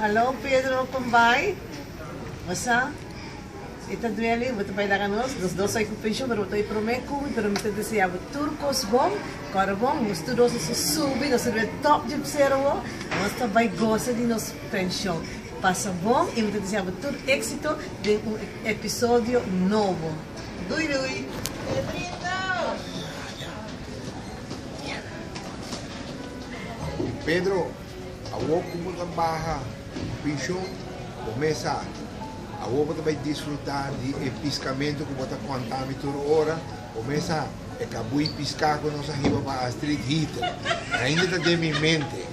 Hallo Pedro, kom bij. Masa? Ita dueli, buto pa ila kanos, dos ay kupensyon, pero buto ay promeco, pero mita desea turcos bom, cara bom, gusto dos se subi, dos se top de zero, basta vai gosta de nos pensão. Passa bom e mita desea tur éxito de episódio novo. Dui dui. Pedro, awo pumunta baha, pensão, começa. Awo você vai desfrutar de piscamento que você contar toda hora. Começa a acabou de piscar com nossa riba para a Street Heater. Ainda está de minha mente.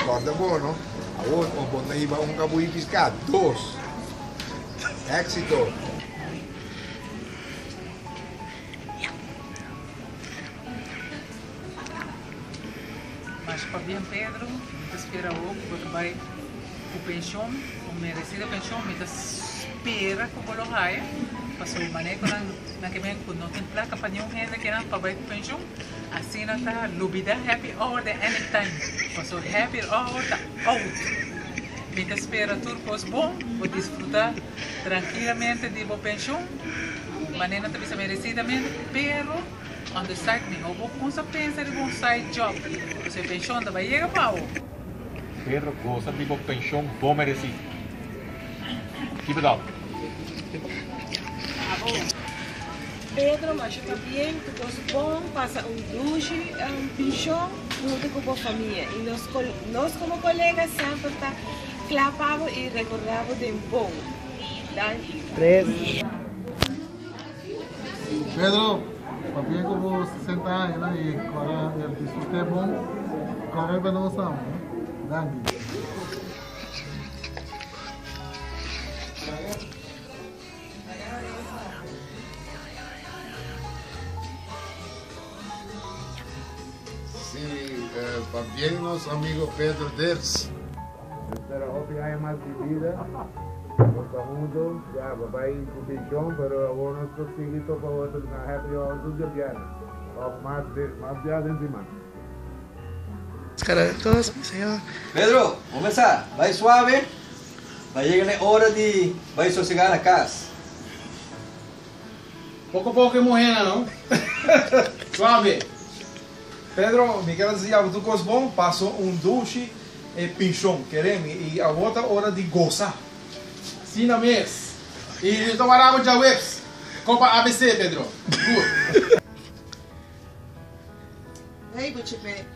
Corta bom, não? Awo, o bom da riba acabou de piscar. 2. Éxito. Mas para bem Pedro, espera o que vai o pensão, o merecido pensão, me espera que o bolo raia, passou o maneco na que vem com não tem placa para nenhum renda que não para vai com pensão, assim não está lubida happy hour de anytime, passou happy hour da out. Me espera turcos bom, vou desfrutar tranquilamente de boa pensão, maneira também merecidamente, pero on the side me vou com essa pensa de um side job, você pensão da vai chegar para o Pedro goza de boa pensão bom merecido. Keep it up. Pedro, mas está bem, tu gosta bom, passa duche, pinchão, junto com a família. E nós como colegas sempre está clapamos e recordamos de bom. 3. Pedro, papi como 60 anos, né? E agora ele disse que é bom, agora é não sabe, né? Danke. Sim, también nosso amigo Pedro Ders. Espero que haya más vida. Estamos juntos, ya, papá y tu pichón, pero ahora nuestro seguito para vosotros, una happy hour to the más días de encima. Cara, todos, senhor. Pedro, vamos começar. Vai suave. Vai chegar na hora de vai sossegar na casa. Pouco a pouco é morrendo, não? Suave. Pedro, Miguel dizia, tu gosta bom, passou duche e pinchão, queremos, e a outra hora de gozar. Sim, na mês. E tomar água de webs. Copa ABC, Pedro. Good. Hey, Buchipe.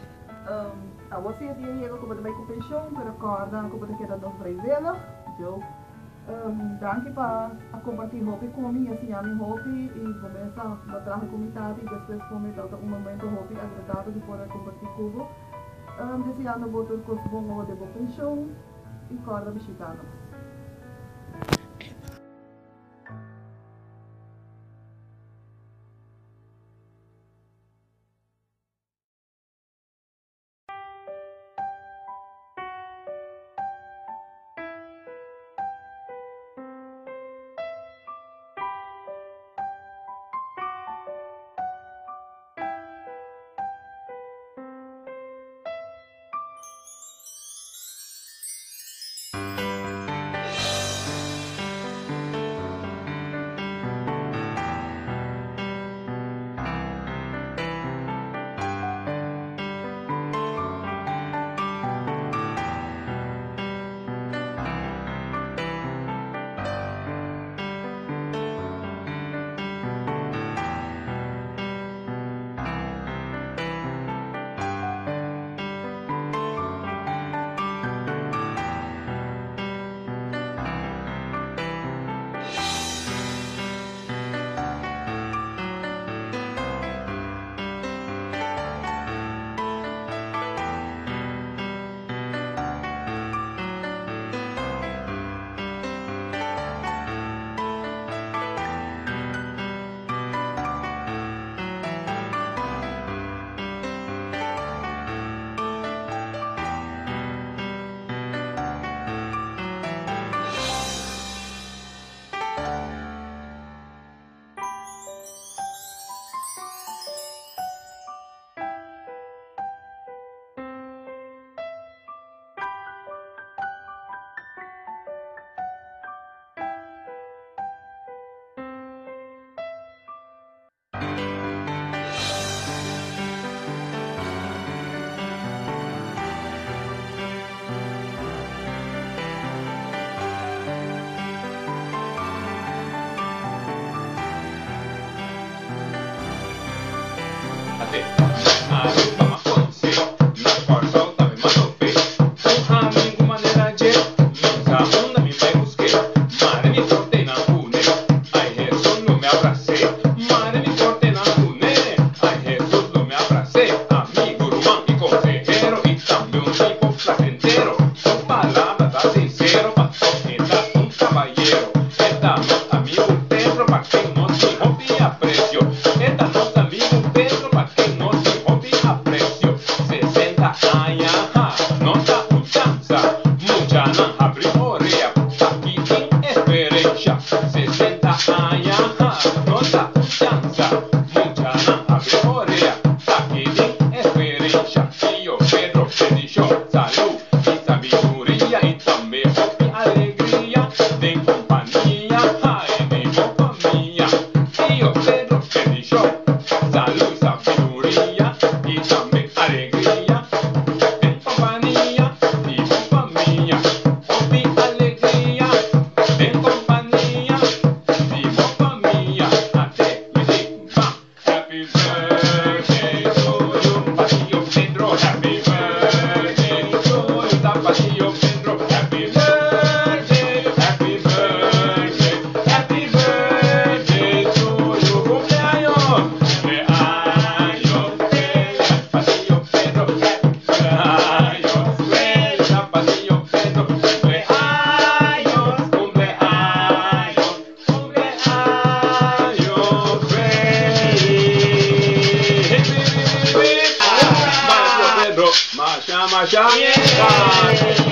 A você é dia como também com pensão, pero acorda como te queda dos vela. Eu danke para compartilhar hobby comigo, assim, a minha hobby e começa a trabalhar com comunidade e depois começa um momento hobby agradável de poder compartilhar com desejando botar coisas boas de boa pensão e acorda visitando. Masha, Masha,